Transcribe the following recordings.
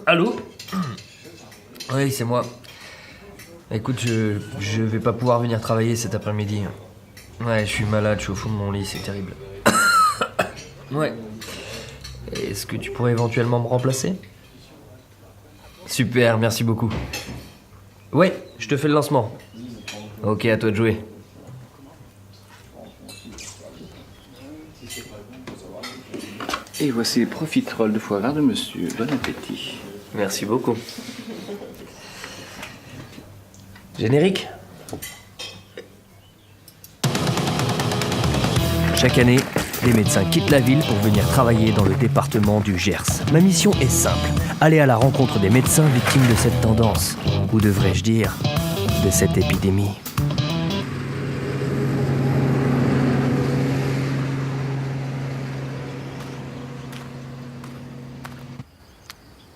Allô? Oui, c'est moi. Écoute, je vais pas pouvoir venir travailler cet après-midi. Ouais, je suis malade, je suis au fond de mon lit, c'est terrible. Ouais. Est-ce que tu pourrais éventuellement me remplacer? Super, merci beaucoup. Ouais, je te fais le lancement. Ok, à toi de jouer. Et voici les profiteroles de foie gras de monsieur. Bon appétit. Merci beaucoup. Générique. Chaque année, des médecins quittent la ville pour venir travailler dans le département du Gers. Ma mission est simple, aller à la rencontre des médecins victimes de cette tendance, ou devrais-je dire, de cette épidémie.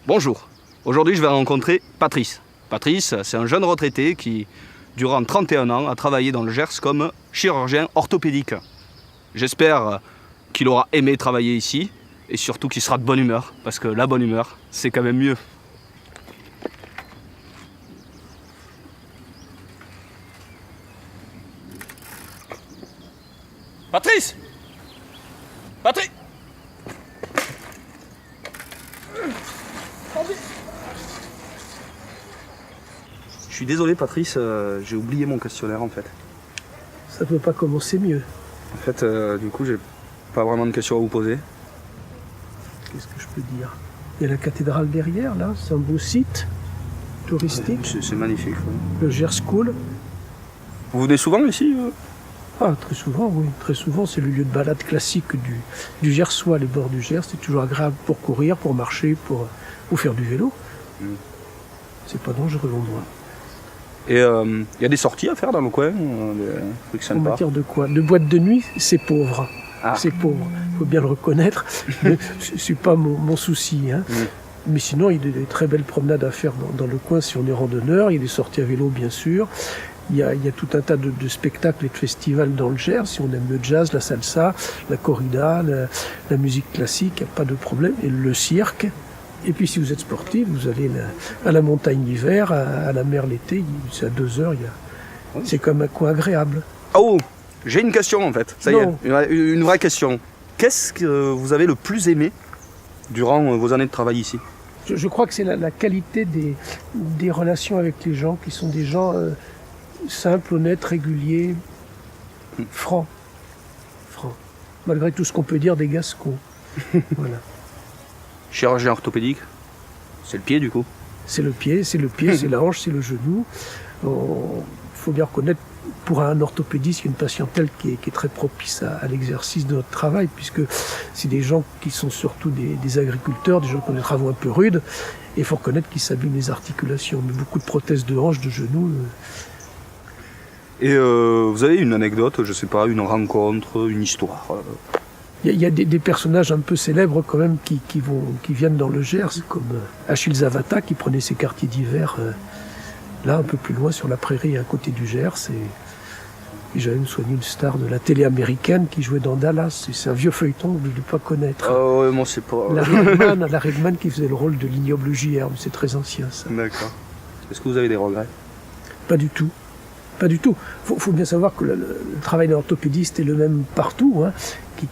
Bonjour, aujourd'hui je vais rencontrer Patrice. Patrice, c'est un jeune retraité qui, durant 31 ans, a travaillé dans le Gers comme chirurgien orthopédique. J'espère qu'il aura aimé travailler ici et surtout qu'il sera de bonne humeur, parce que la bonne humeur, c'est quand même mieux. Patrice! Patrice! Je suis désolé Patrice, j'ai oublié mon questionnaire en fait. Ça peut pas commencer mieux. En fait, du coup, j'ai pas vraiment de questions à vous poser. Qu'est-ce que je peux dire? Il y a la cathédrale derrière, là, c'est un beau site touristique. C'est magnifique. Oui. Le Gers School. Vous venez souvent ici Ah, très souvent, oui. Très souvent, c'est le lieu de balade classique du Gersois, les bords du Gers. C'est toujours agréable pour courir, pour marcher, pour faire du vélo. C'est pas dangereux, on voit. Et il y a des sorties à faire dans le coin, des trucs En sympas. matière de quoi? De boîte de nuit, c'est pauvre. Ah. C'est pauvre, il faut bien le reconnaître. Mais c'est pas mon souci. Hein. Mais sinon, il y a des très belles promenades à faire dans le coin si on est randonneur. Il y a des sorties à vélo, bien sûr. Il y a tout un tas de spectacles et de festivals dans le Gers. Si on aime le jazz, la salsa, la corrida, la musique classique, il n'y a pas de problème. Et le cirque. Et puis si vous êtes sportif, vous allez à la montagne l'hiver, à la mer l'été. C'est à 2 heures. C'est comme un coin agréable. Oh, j'ai une question en fait. Ça y est, une vraie question. Qu'est-ce que vous avez le plus aimé durant vos années de travail ici? Je crois que c'est la qualité des relations avec les gens, qui sont des gens simples, honnêtes, réguliers, francs. Malgré tout ce qu'on peut dire des Gascons. Voilà. Chirurgien orthopédique, c'est le pied du coup. C'est le pied, c'est la hanche, c'est le genou. Il faut bien reconnaître, pour un orthopédiste, il y a une patientèle qui est très propice à l'exercice de notre travail, puisque c'est des gens qui sont surtout des agriculteurs, des gens qui ont des travaux un peu rudes, et il faut reconnaître qu'ils s'abîment les articulations. Mais beaucoup de prothèses de hanche, de genoux. Et vous avez une anecdote, je sais pas, une rencontre, une histoire Il y a des personnages un peu célèbres quand même qui viennent dans le Gers, comme Achille Zavata qui prenait ses quartiers d'hiver là un peu plus loin sur la prairie à côté du Gers. Et j'avais même soigné une star de la télé américaine qui jouait dans Dallas. C'est un vieux feuilleton, vous ne devez pas connaître. Oh ouais, moi c'est pas... Larry Eggman qui faisait le rôle de l'ignoble JR, mais c'est très ancien ça. D'accord. Est-ce que vous avez des regrets? Pas du tout. Pas du tout. Faut bien savoir que le travail d'un orthopédiste est le même partout, hein,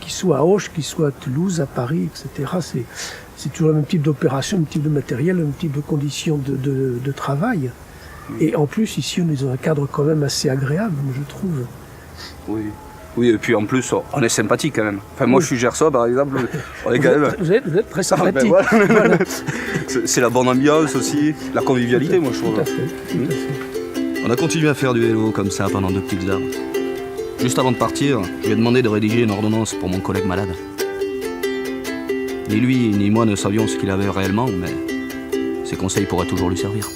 qu'il soit à Auch, qu'il soit à Toulouse, à Paris, etc. C'est toujours le même type d'opération, le même type de matériel, le même type de conditions de travail. Et en plus, ici, on est dans un cadre quand même assez agréable, je trouve. Oui. Oui, et puis en plus, on est sympathique quand même. Enfin, moi, je suis gersois, par exemple. On est quand même... vous êtes très sympathique. Ah, ben voilà. C'est la bonne ambiance aussi, la convivialité, moi, je trouve. Tout à fait. On a continué à faire du vélo comme ça pendant 2 petites heures. Juste avant de partir, je lui ai demandé de rédiger une ordonnance pour mon collègue malade. Ni lui, ni moi ne savions ce qu'il avait réellement, mais ses conseils pourraient toujours lui servir.